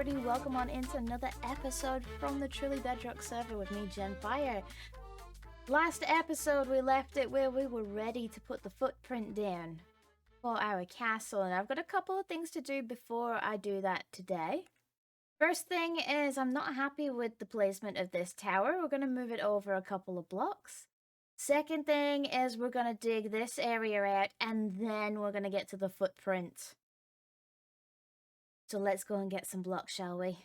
everybody, welcome on into another episode from the Truly Bedrock server with me, Jenfire. Last episode we left it where we were ready to put the footprint down for our castle, and I've got a couple of things to do before I do that today. First thing is I'm not happy with the placement of this tower. We're going to move it over a couple of blocks. Second thing is we're going to dig this area out and then we're going to get to the footprint. So let's go and get some blocks, shall we?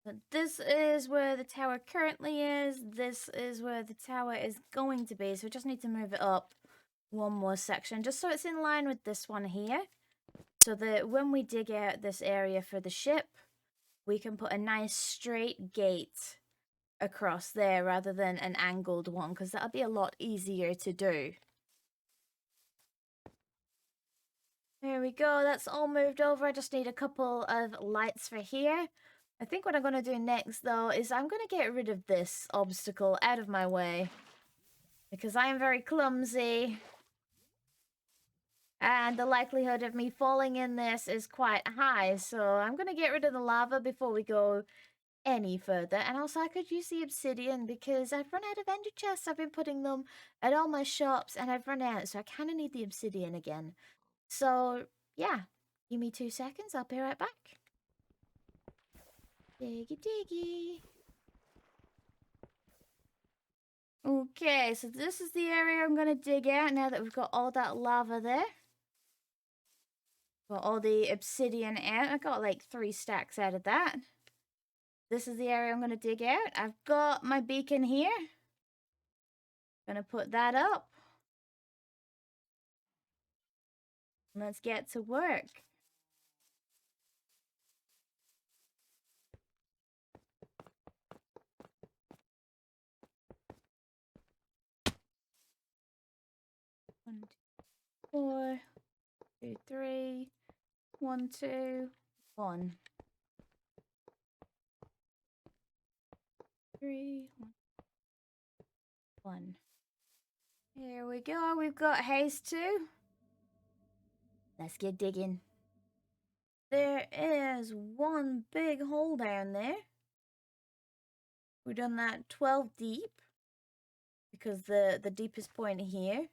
But this is where the tower currently is. This is where the tower is going to be. So we just need to move it up one more section just so it's in line with this one here. So that when we dig out this area for the ship, we can put a nice straight gate across there rather than an angled one, because that'll be a lot easier to do. There we go, that's all moved over. I just need a couple of lights for here. I think what I'm going to do next though is I'm going to get rid of this obstacle out of my way, because I am very clumsy and the likelihood of me falling in this is quite high. So I'm going to get rid of the lava before we go any further. And also I could use the obsidian because I've run out of ender chests. I've been putting them at all my shops and I've run out, so I kind of need the obsidian again. So yeah, give me 2 seconds, I'll be right back. Diggy diggy. Okay, so this is the area I'm gonna dig out now that we've got all that lava there. Got all the obsidian out. I got like 3 stacks out of that. This is the area I'm gonna dig out. I've got my beacon here. Gonna put that up. Let's get to work. One, 2, 4, 2, 3, 1, 2, 1. 3, 1. Here we go. We've got haste too. Let's get digging. There is one big hole down there. We've done that 12 deep because the deepest point here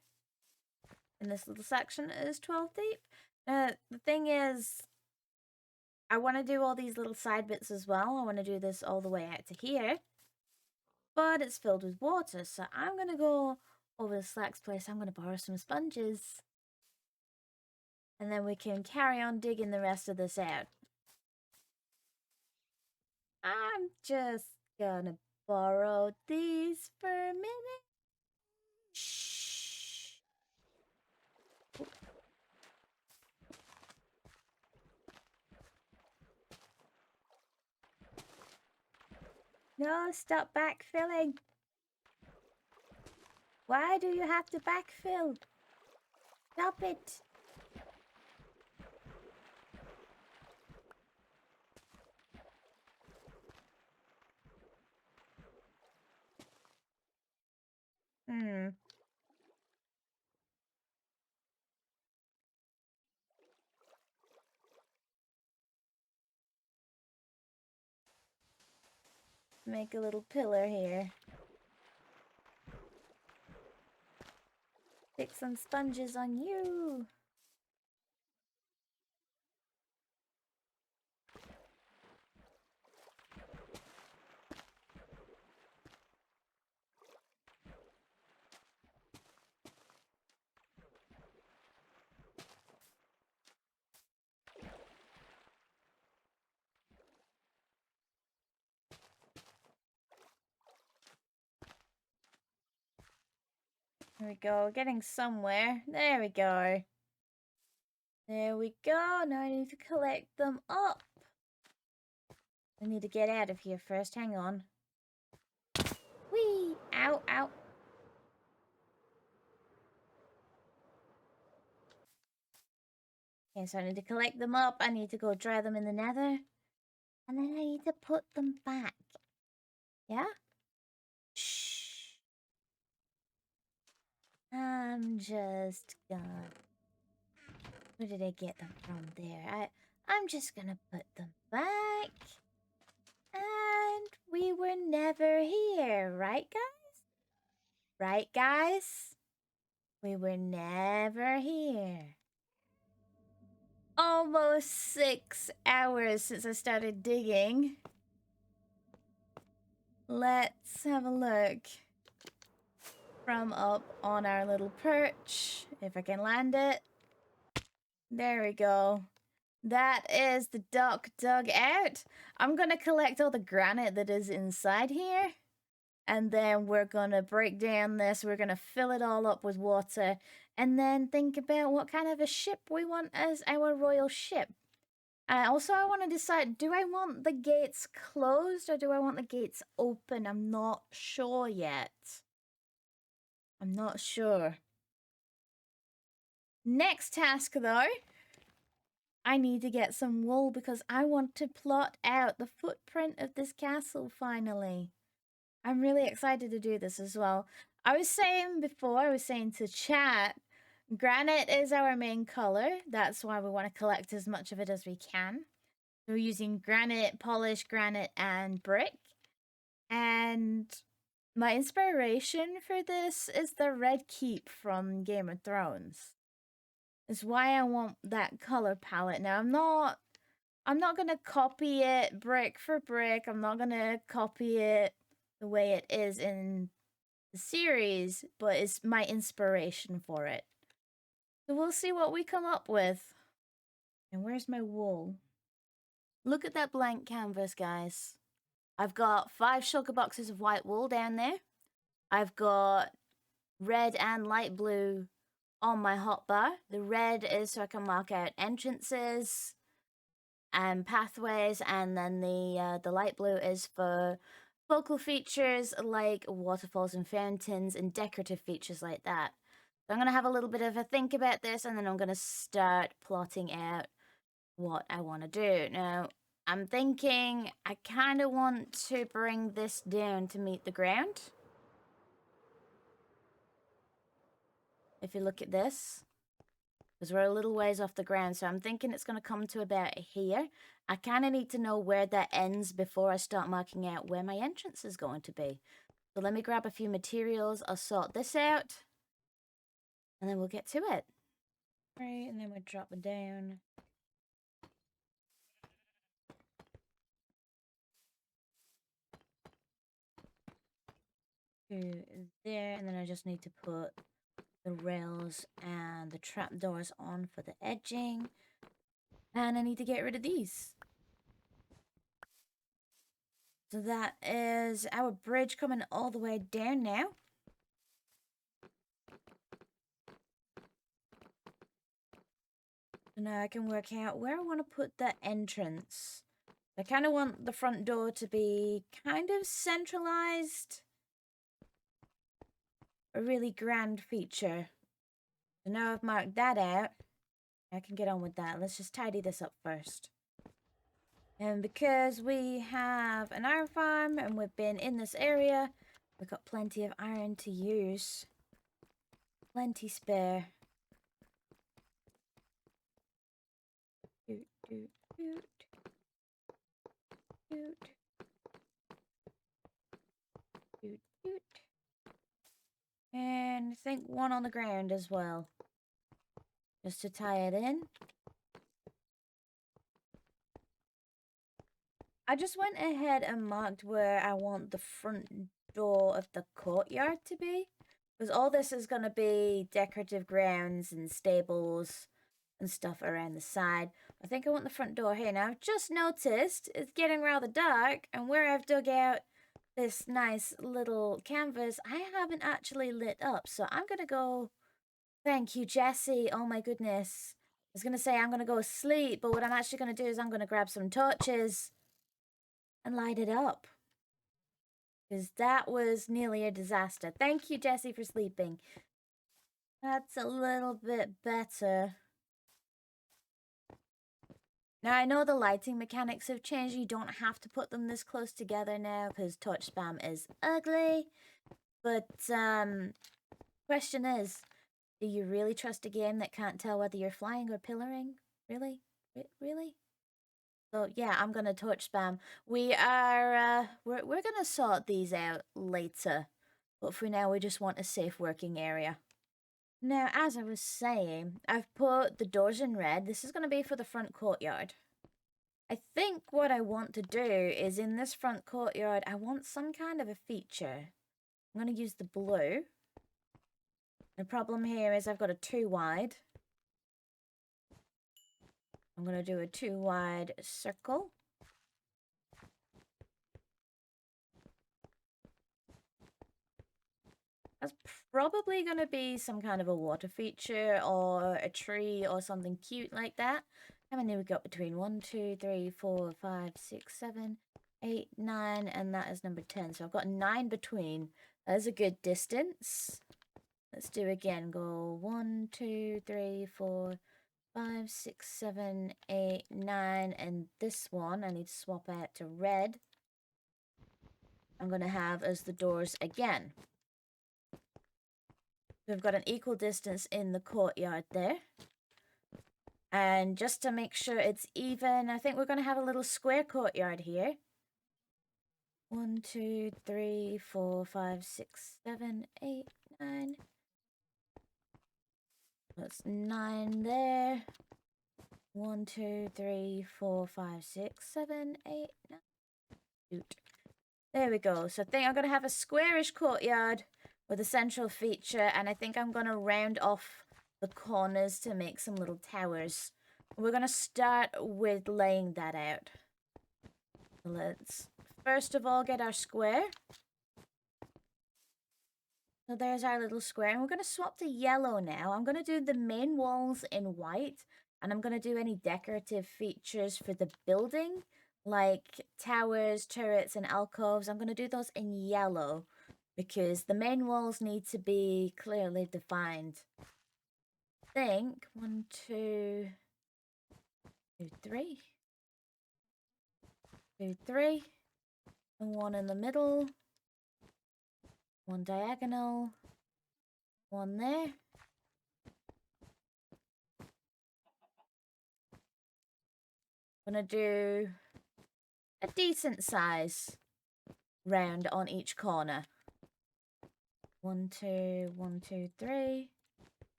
in this little section is 12 deep. The thing is, I want to do all these little side bits as well. I want to do this all the way out to here, but it's filled with water, so I'm going to go over to Slack's place. I'm going to borrow some sponges, and then we can carry on digging the rest of this out. I'm just gonna borrow these for a minute. Shh. No, stop backfilling. Why do you have to backfill? Stop it. Make a little pillar here. Stick some sponges on you. There we go, getting somewhere. There we go. There we go. Now I need to collect them up. I need to get out of here first. Hang on. Whee! Ow, ow. Okay, so I need to collect them up. I need to go dry them in the nether. And then I need to put them back. Yeah? Shh. I'm just gonna... Where did I get them from there? I'm just gonna put them back. And we were never here, right, guys? Right, guys? We were never here. Almost 6 hours since I started digging. Let's have a look from up on our little perch, if I can land it. There we go. That is the dock dug out. I'm gonna collect all the granite that is inside here. And then we're gonna break down this. We're gonna fill it all up with water. And then think about what kind of a ship we want as our royal ship. Also, I want to decide, do I want the gates closed or do I want the gates open? I'm not sure yet. I'm not sure. Next task, though. I need to get some wool because I want to plot out the footprint of this castle finally. I'm really excited to do this as well. I was saying to chat, granite is our main color. That's why we want to collect as much of it as we can. We're using granite, polished granite, and brick. And my inspiration for this is the Red Keep from Game of Thrones. It's why I want that color palette. Now, I'm not going to copy it brick for brick. I'm not going to copy it the way it is in the series, but it's my inspiration for it. So we'll see what we come up with. And where's my wool? Look at that blank canvas, guys. I've got 5 shulker boxes of white wool down there. I've got red and light blue on my hotbar. The red is so I can mark out entrances and pathways, and then the light blue is for focal features like waterfalls and fountains and decorative features like that. So I'm going to have a little bit of a think about this, and then I'm going to start plotting out what I want to do. Now, I'm thinking I kind of want to bring this down to meet the ground. If you look at this, because we're a little ways off the ground, so I'm thinking it's going to come to about here. I kind of need to know where that ends before I start marking out where my entrance is going to be. So let me grab a few materials. I'll sort this out, and then we'll get to it. Right, and then we'll drop it down. To there, and then I just need to put the rails and the trapdoors on for the edging. And I need to get rid of these. So that is our bridge coming all the way down now. So now I can work out where I want to put the entrance. I kind of want the front door to be kind of centralized. A really grand feature. So now I've marked that out. I can get on with that. Let's just tidy this up first. And because we have an iron farm and we've been in this area, we've got plenty of iron to use. Plenty spare. Doot, doot, doot. Doot. Doot, doot. And I think one on the ground as well. Just to tie it in. I just went ahead and marked where I want the front door of the courtyard to be. Because all this is going to be decorative grounds and stables and stuff around the side. I think I want the front door here. Now, I've just noticed it's getting rather dark. And where I've dug out this nice little canvas, I haven't actually lit up. So I'm going to go... Thank you, Jessie. Oh my goodness. I was going to say I'm going to go sleep. But what I'm actually going to do is I'm going to grab some torches and light it up. Because that was nearly a disaster. Thank you, Jessie, for sleeping. That's a little bit better. Now, I know the lighting mechanics have changed. You don't have to put them this close together now because torch spam is ugly. But, question is, do you really trust a game that can't tell whether you're flying or pillaring? Really? Really? So yeah, I'm gonna touch spam. We are we're gonna sort these out later, but for now we just want a safe working area. Now, as I was saying, I've put the doors in red. This is gonna be for the front courtyard. I think what I want to do is in this front courtyard, I want some kind of a feature. I'm gonna use the blue. The problem here is I've got a 2 wide. I'm gonna do a 2 wide circle. That's probably going to be some kind of a water feature or a tree or something cute like that. How many we got between 1, 2, 3, 4, 5, 6, 7, 8, 9, and that is number 10. So I've got 9 between. That is a good distance. Let's do again. Go 1, 2, 3, 4, 5, 6, 7, 8, 9, and this one I need to swap out to red. I'm going to have as the doors again. We've got an equal distance in the courtyard there. And just to make sure it's even, I think we're going to have a little square courtyard here. 1, 2, 3, 4, 5, 6, 7, 8, 9. That's 9 there. 1, 2, 3, 4, 5, 6, 7, 8, 9. Shoot. There we go. So I think I'm going to have a squarish courtyard with a central feature, and I think I'm going to round off the corners to make some little towers. We're going to start with laying that out. Let's first of all get our square. So there's our little square, and we're going to swap to yellow now. I'm going to do the main walls in white, and I'm going to do any decorative features for the building, like towers, turrets, and alcoves. I'm going to do those in yellow, because the main walls need to be clearly defined. I think 1, 2, 3, 2, 3, and 1 in the middle, 1 diagonal, 1 there. I'm gonna do a decent size round on each corner. 1, 2, 1, 2, 3.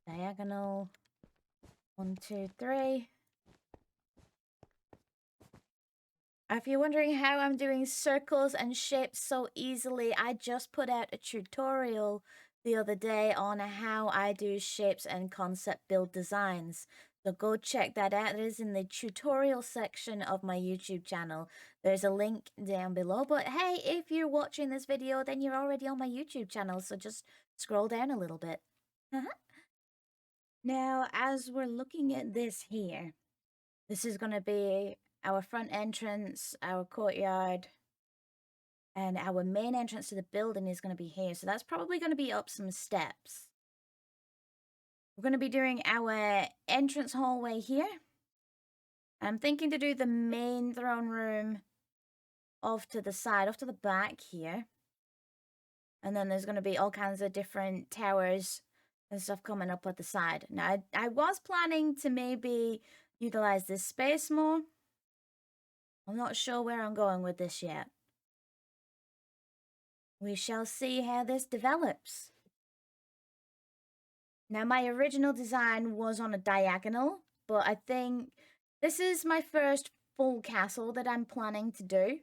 Diagonal. 1, 2, 3. If you're wondering how I'm doing circles and shapes so easily, I just put out a tutorial the other day on how I do shapes and concept build designs. So go check that out. It is in the tutorial section of my YouTube channel. There's a link down below. But hey, if you're watching this video, then you're already on my YouTube channel. So just scroll down a little bit. Now, as we're looking at this here, this is going to be our front entrance, our courtyard, and our main entrance to the building is going to be here. So that's probably going to be up some steps. We're going to be doing our entrance hallway here. I'm thinking to do the main throne room off to the side, off to the back here. And then there's going to be all kinds of different towers and stuff coming up at the side. Now, I was planning to maybe utilize this space more. I'm not sure where I'm going with this yet. We shall see how this develops. Now, my original design was on a diagonal, but I think this is my first full castle that I'm planning to do.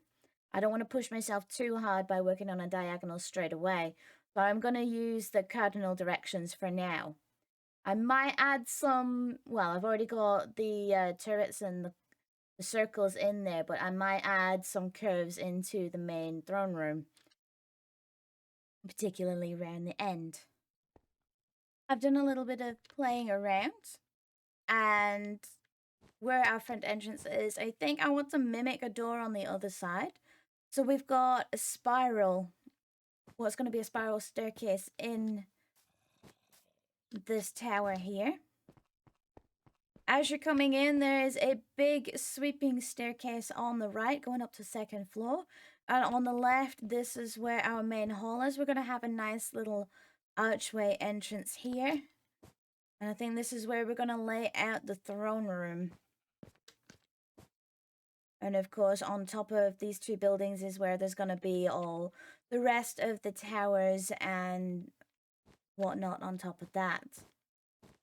I don't want to push myself too hard by working on a diagonal straight away, so I'm going to use the cardinal directions for now. I might add some, well, I've already got the turrets and the circles in there, but I might add some curves into the main throne room, particularly around the end. I've done a little bit of playing around, and where our front entrance is, I think I want to mimic a door on the other side. So we've got a spiral, what's going to be a spiral staircase in this tower here. As you're coming in, there is a big sweeping staircase on the right going up to 2nd floor. And on the left, this is where our main hall is. We're going to have a nice little archway entrance here. And I think this is where we're going to lay out the throne room. And of course, on top of these two buildings is where there's going to be all the rest of the towers and whatnot on top of that.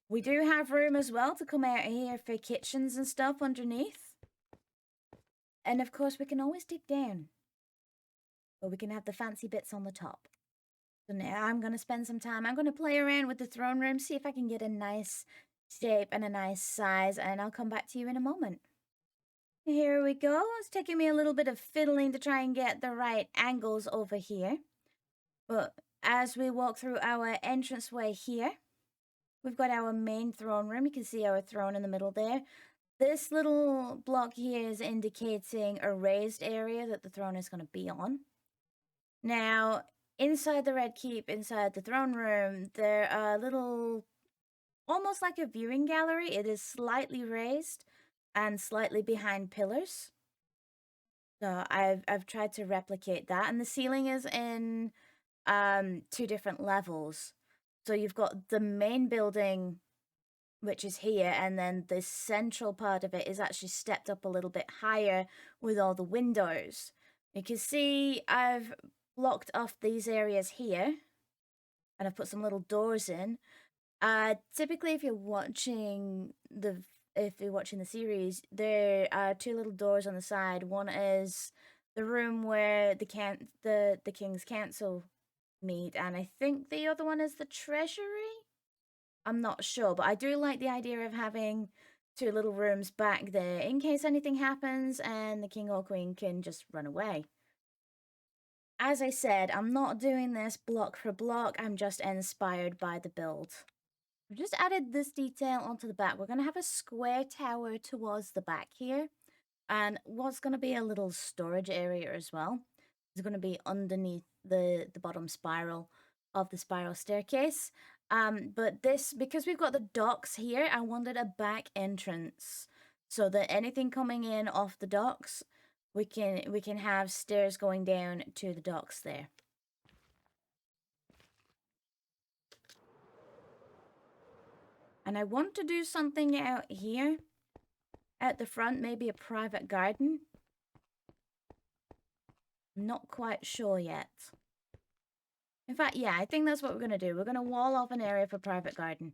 We do have room as well to come out here for kitchens and stuff underneath. And of course, we can always dig down. But we can have the fancy bits on the top. So now I'm going to spend some time. I'm going to play around with the throne room, see if I can get a nice shape and a nice size. And I'll come back to you in a moment. Here we go. It's taking me a little bit of fiddling to try and get the right angles over here. But as we walk through our entranceway here, we've got our main throne room. You can see our throne in the middle there. This little block here is indicating a raised area that the throne is going to be on. Now, inside the Red Keep, inside the throne room, there are little, almost like a viewing gallery. It is slightly raised and slightly behind pillars. So I've tried to replicate that. And the ceiling is in 2 different levels. So you've got the main building, which is here, and then the central part of it is actually stepped up a little bit higher with all the windows. You can see I've blocked off these areas here, and I've put some little doors in. Typically, if you're watching the series, there are 2 little doors on the side. One is the room where the King's Council meet, and I think the other one is the treasury. I'm not sure, but I do like the idea of having 2 little rooms back there in case anything happens and the king or queen can just run away. As I said, I'm not doing this block for block. I'm just inspired by the build. I've just added this detail onto the back. We're going to have a square tower towards the back here. And what's going to be a little storage area as well. It's going to be underneath the bottom spiral of the spiral staircase. But this, because we've got the docks here, I wanted a back entrance so that anything coming in off the docks, we can have stairs going down to the docks there. And I want to do something out here at the front, maybe a private garden. I'm not quite sure yet. In fact, yeah, I think that's what we're going to do. We're going to wall off an area for private garden.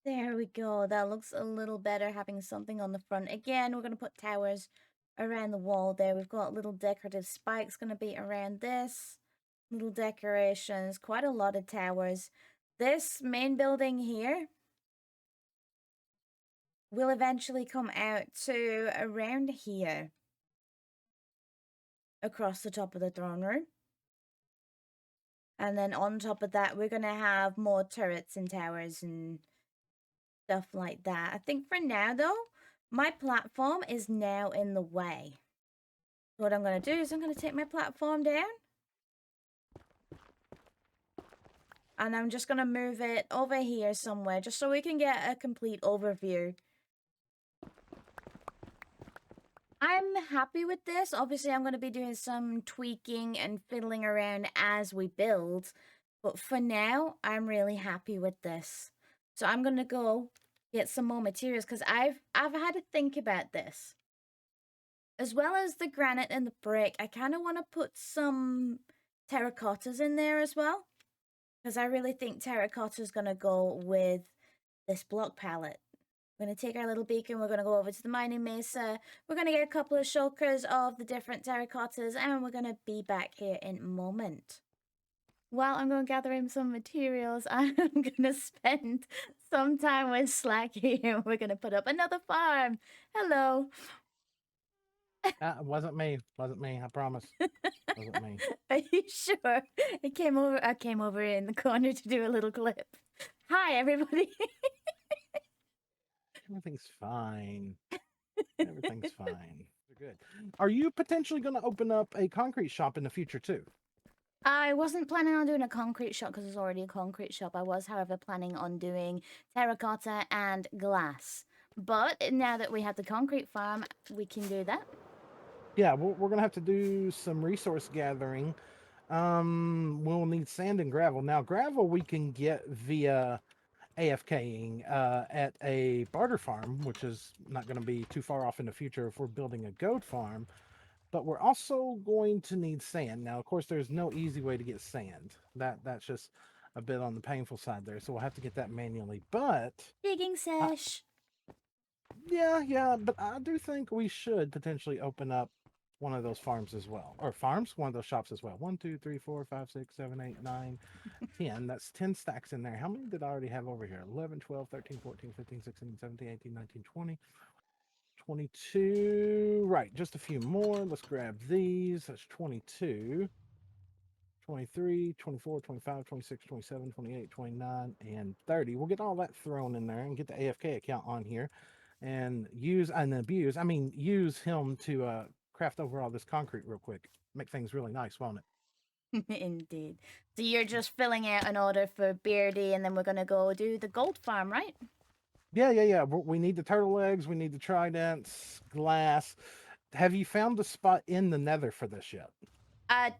There we go. That looks a little better, having something on the front. Again, we're going to put towers around the wall there. We've got little decorative spikes going to be around this. Little decorations, quite a lot of towers. This main building here will eventually come out to around here. Across the top of the throne room. And then on top of that, we're going to have more turrets and towers and stuff like that. I think for now, though, my platform is now in the way. What I'm going to do is I'm going to take my platform down. And I'm just going to move it over here somewhere, just so we can get a complete overview. I'm happy with this. Obviously, I'm going to be doing some tweaking and fiddling around as we build. But for now, I'm really happy with this. So I'm going to go get some more materials because I've had to think about this. As well as the granite and the brick, I kind of want to put some terracottas in there as well. Because I really think terracotta is going to go with this block palette. We're going to take our little beacon, we're going to go over to the mining mesa, we're going to get a couple of shulkers of the different terracottas, and we're going to be back here in a moment. While I'm going to gather in some materials, I'm going to spend some time with Slack here. We're going to put up another farm. Hello. Wasn't me. Wasn't me. I promise. Wasn't me. Are you sure? I came over in the corner to do a little clip. Hi, everybody. Everything's fine. Everything's fine. We're good. Are you potentially going to open up a concrete shop in the future too? I wasn't planning on doing a concrete shop because there's already a concrete shop. I was, however, planning on doing terracotta and glass. But now that we have the concrete farm, we can do that. Yeah, we're going to have to do some resource gathering We'll need sand and gravel. Now, gravel we can get via AFKing at a barter farm, which is not going to be too far off in the future if we're building a goat farm. But we're also going to need sand. Now, of course, there's no easy way to get sand. That's just a bit on the painful side there. So we'll have to get that manually. But Digging uh, sesh. yeah. But I do think we should potentially open up one of those farms as well, or farms, one of those shops as well. 1, 2, 3, 4, 5, 6, 7, 8, 9, 10. That's 10 stacks in there. How many did I already have over here? 11, 12, 13, 14, 15, 16, 17, 18, 19, 20. 22. Right, just a few more. Let's grab these. That's 22, 23, 24, 25, 26, 27, 28, 29, and 30. We'll get all that thrown in there and get the AFK account on here and use use him to craft over all this concrete real quick. Make things really nice, won't it? Indeed. So you're just filling out an order for Beardy, and then we're gonna go do the gold farm, right? Yeah. We need the turtle eggs. We need the tridents, glass. Have you found the spot in the nether for this yet?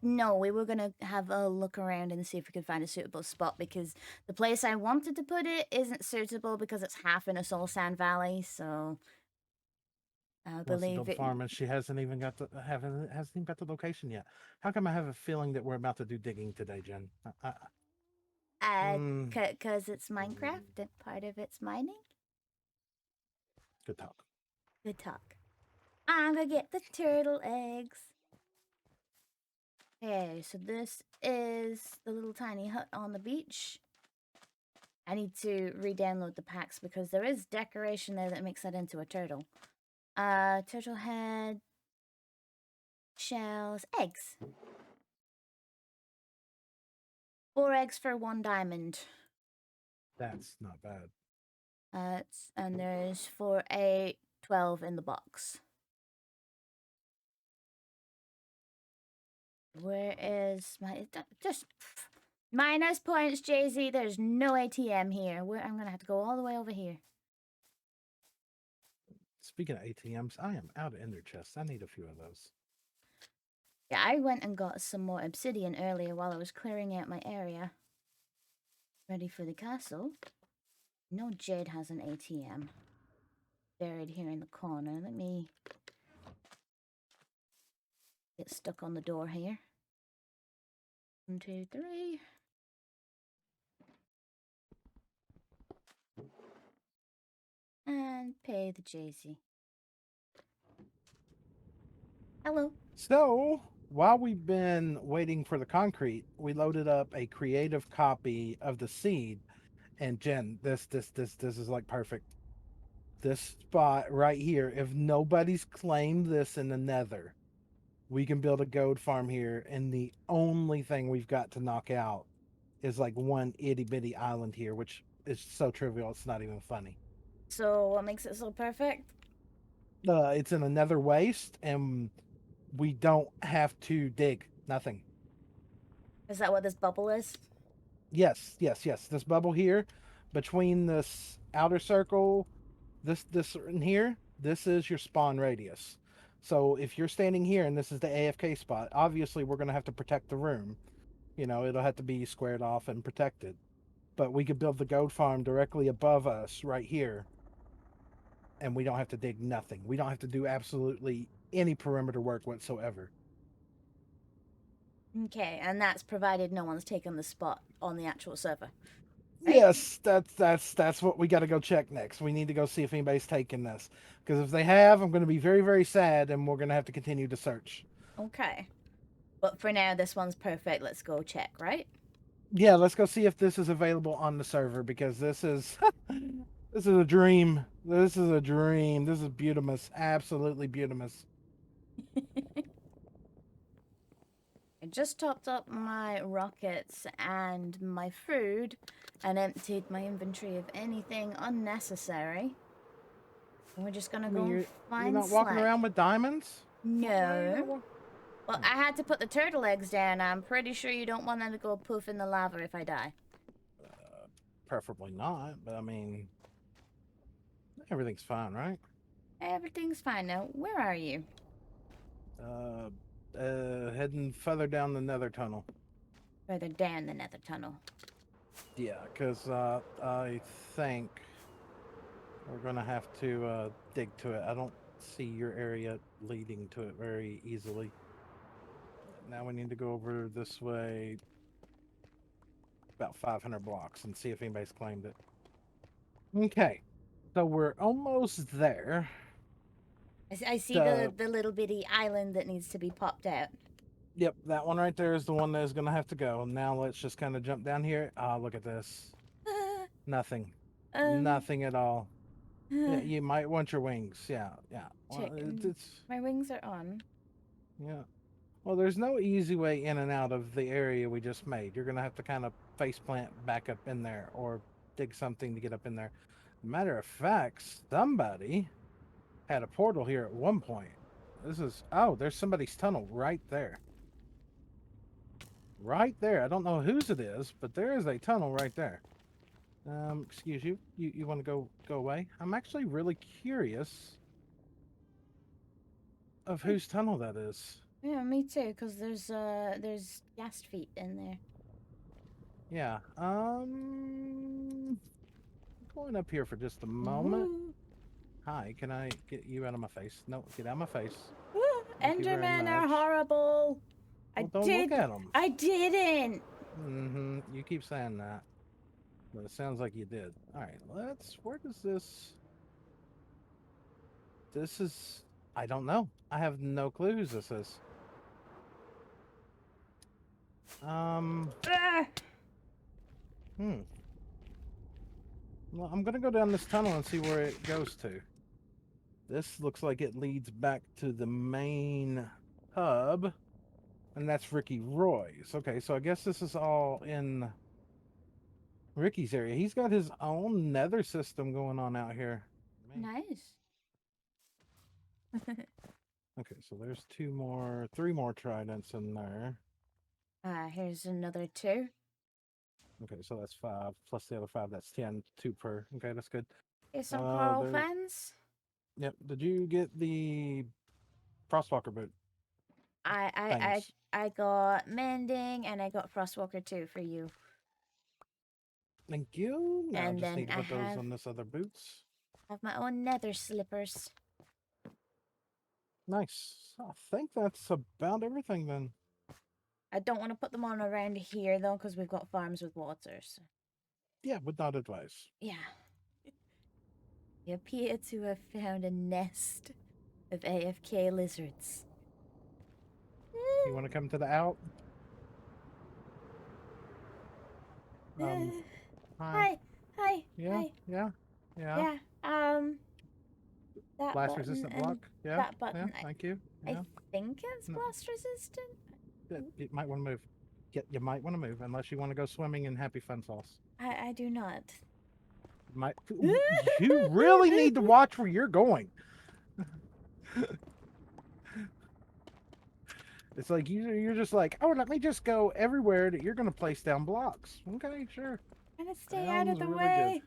No, we were gonna have a look around and see if we could find a suitable spot because the place I wanted to put it isn't suitable because it's half in a soul sand valley. So I Wants to believe build a it. farm and she hasn't even got hasn't even got the location yet. How come I have a feeling that we're about to do digging today, Jen? Mm, Cause it's Minecraft and part of it's mining. good talk. Good talk. I'm gonna get the turtle eggs. Okay, so this is the little tiny hut on the beach. I need to re-download the packs because there is decoration there that makes that into a turtle. Turtle head, shells, eggs. 4 eggs for 1 diamond. That's not bad. And there's for a 12 in the box. Where is my just minus points, Jay-Z? There's no ATM here. I'm gonna have to go all the way over here. Speaking of ATMs, I am out of ender chests. I need a few of those. Yeah, I went and got some more obsidian earlier while I was clearing out my area. Ready for the castle. No, Jade has an ATM. Buried here in the corner. Let me get stuck on the door here. 1, 2, 3. And pay the Jay-Z. Hello. So while we've been waiting for the concrete, we loaded up a creative copy of the seed. And Jen, this is like perfect. This spot right here, if nobody's claimed this in the nether, we can build a goat farm here, and the only thing we've got to knock out is like one itty bitty island here, which is so trivial it's not even funny. So what makes it so perfect? It's in a nether waste, and we don't have to dig nothing. Is that what this bubble is? Yes. This bubble here, between this outer circle, this in here, this is your spawn radius. So if you're standing here and this is the AFK spot, obviously we're gonna have to protect the room. You know, it'll have to be squared off and protected. But we could build the goat farm directly above us right here, and we don't have to dig nothing. We don't have to do absolutely any perimeter work whatsoever. Okay, and that's provided no one's taken the spot on the actual server. Right? Yes, that's what we got to go check next. We need to go see if anybody's taken this, because if they have, I'm going to be very very sad, and we're going to have to continue to search. Okay. But for now, this one's perfect. Let's go check, right? Yeah, let's go see if this is available on the server, because this is this is a dream. This is a dream. This is beautiful, absolutely beautiful. I just topped up my rockets and my food and emptied my inventory of anything unnecessary. And we're just gonna go You're find not walking Slack. around with diamonds? No. Well, I had to put the turtle eggs down. I'm pretty sure you don't want them to go poof in the lava if I die. Preferably not, but I mean, everything's fine, right? Everything's fine now. Where are you? heading further down the nether tunnel. Further down the nether tunnel. Yeah, because I think we're going to have to dig to it. I don't see your area leading to it very easily. Now we need to go over this way about 500 blocks and see if anybody's claimed it. Okay, so we're almost there. I see the little bitty island that needs to be popped out. Yep, that one right there is the one that is going to have to go. Now let's just kind of jump down here. Ah, look at this. Nothing. Nothing at all. Yeah, you might want your wings. Yeah, yeah. Well, my wings are on. Yeah. Well, there's no easy way in and out of the area we just made. You're going to have to kind of face plant back up in there or dig something to get up in there. Matter of fact, somebody had a portal here at one point. This is... Oh, there's somebody's tunnel right there. Right there. I don't know whose it is, but there is a tunnel right there. Excuse you. You want to go away? I'm actually really curious of whose tunnel that is. Yeah, me too, because there's ghast feet in there. Yeah. Going up here for just a moment. Ooh. Hi, can I get you out of my face? No, get out of my face. Endermen are horrible. Well, don't look at them. I didn't. Mm-hmm. You keep saying that. But it sounds like you did. Alright, where does this... This is... I don't know. I have no clue whose this is. Well, I'm gonna go down this tunnel and see where it goes to. This looks like it leads back to the main hub. And that's Ricky Roy's. Okay, so I guess this is all in Ricky's area. He's got his own nether system going on out here. Nice. Okay, so there's three more tridents in there. Here's another 2. Okay, so that's 5 plus the other 5. That's 10. 2 per. Okay, that's good. Here's some coral fans. Yep. Did you get the Frostwalker boot? I got mending and I got Frostwalker 2 for you. Thank you. Now And I just then need to put those on this other boots. I have my own nether slippers. Nice. I think that's about everything then. I don't want to put them on around here though, because we've got farms with water. So. Yeah, would not advise. Yeah. You appear to have found a nest of AFK lizards. You want to come to the out? Hi. Yeah. Hi. Yeah. That blast resistant block. Yeah. That button. Yeah, thank you. Yeah. I think it's blast resistant. You might want to move. You might want to move unless you want to go swimming in Happy Fun Sauce. I do not. You really need to watch where you're going. It's like you're just like, oh, let me just go everywhere that you're going to place down blocks. Okay, sure. I'm gonna stay out of the way.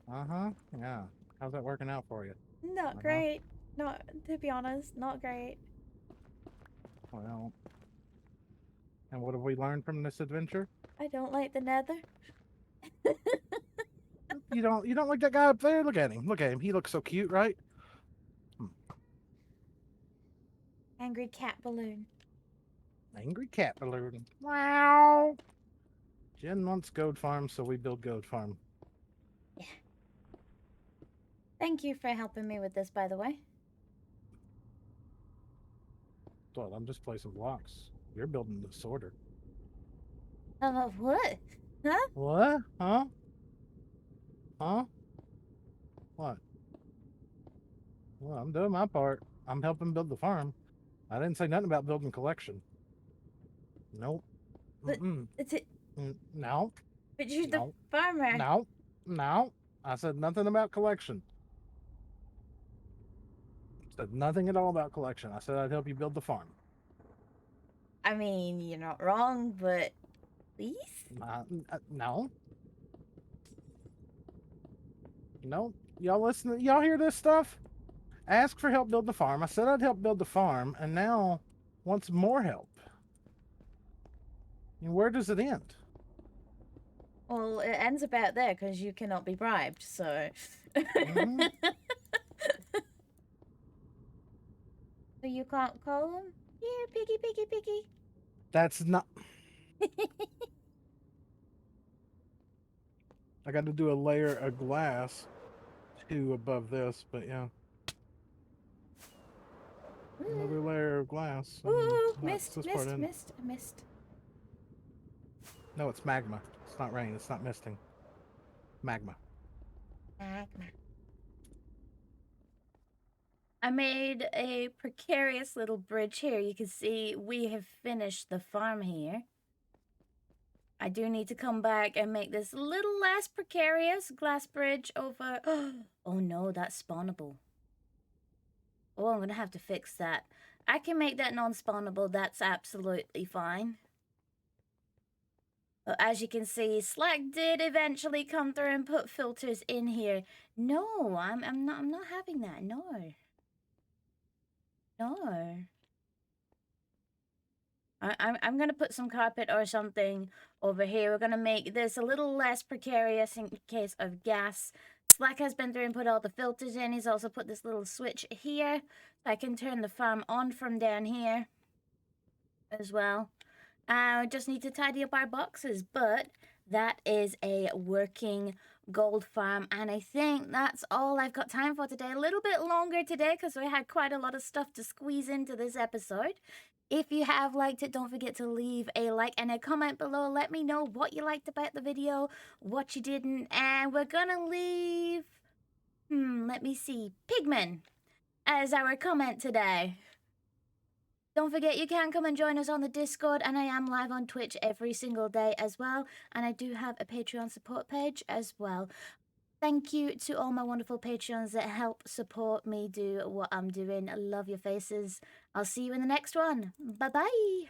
Yeah. How's that working out for you? Not great. Not, to be honest, not great. Well, and what have we learned from this adventure? I don't like the nether. You don't like that guy up there? Look at him. Look at him. He looks so cute, right? Angry cat balloon. Angry cat balloon. Wow. Jen wants goat farm, so we build goat farm. Yeah. Thank you for helping me with this, by the way. Well, I'm just placing blocks. You're building the sorter. What? Huh? What? Huh? Huh? What? Well, I'm doing my part. I'm helping build the farm. I didn't say nothing about building collection. Nope. But it's it. No. But you're the farmer. No. I said nothing about collection. Said nothing at all about collection. I said I'd help you build the farm. I mean, you're not wrong, but please? No. No. Y'all listen. Y'all hear this stuff? Ask for help build the farm. I said I'd help build the farm, and now wants more help. And where does it end? Well, it ends about there because you cannot be bribed, so. Mhm. So you can't call him? Here, piggy, piggy, piggy. That's not. I got to do a layer of glass too above this, but yeah. Another layer of glass. Ooh, That's missed, this part missed, in. missed, missed. No, it's magma. It's not rain. It's not misting. Magma. Magma. I made a precarious little bridge here. You can see we have finished the farm here. I do need to come back and make this a little less precarious glass bridge over. Oh no, that's spawnable. Oh, I'm gonna have to fix that. I can make that non-spawnable. That's absolutely fine. But as you can see, Slack did eventually come through and put filters in here. No, I'm not having that. No. No. I'm gonna put some carpet or something over here. We're gonna make this a little less precarious in case of gas. Slack has been through and put all the filters in. He's also put this little switch here so I can turn the farm on from down here as well. I just need to tidy up our boxes, but that is a working gold farm, and I think that's all I've got time for today. A little bit longer today because we had quite a lot of stuff to squeeze into this episode. If you have liked it, don't forget to leave a like and a comment below. Let me know what you liked about the video, what you didn't, and we're gonna leave, let me see, Pigman as our comment today. Don't forget you can come and join us on the Discord, and I am live on Twitch every single day as well, and I do have a Patreon support page as well. Thank you to all my wonderful Patreons that help support me do what I'm doing. I love your faces. I'll see you in the next one. Bye-bye.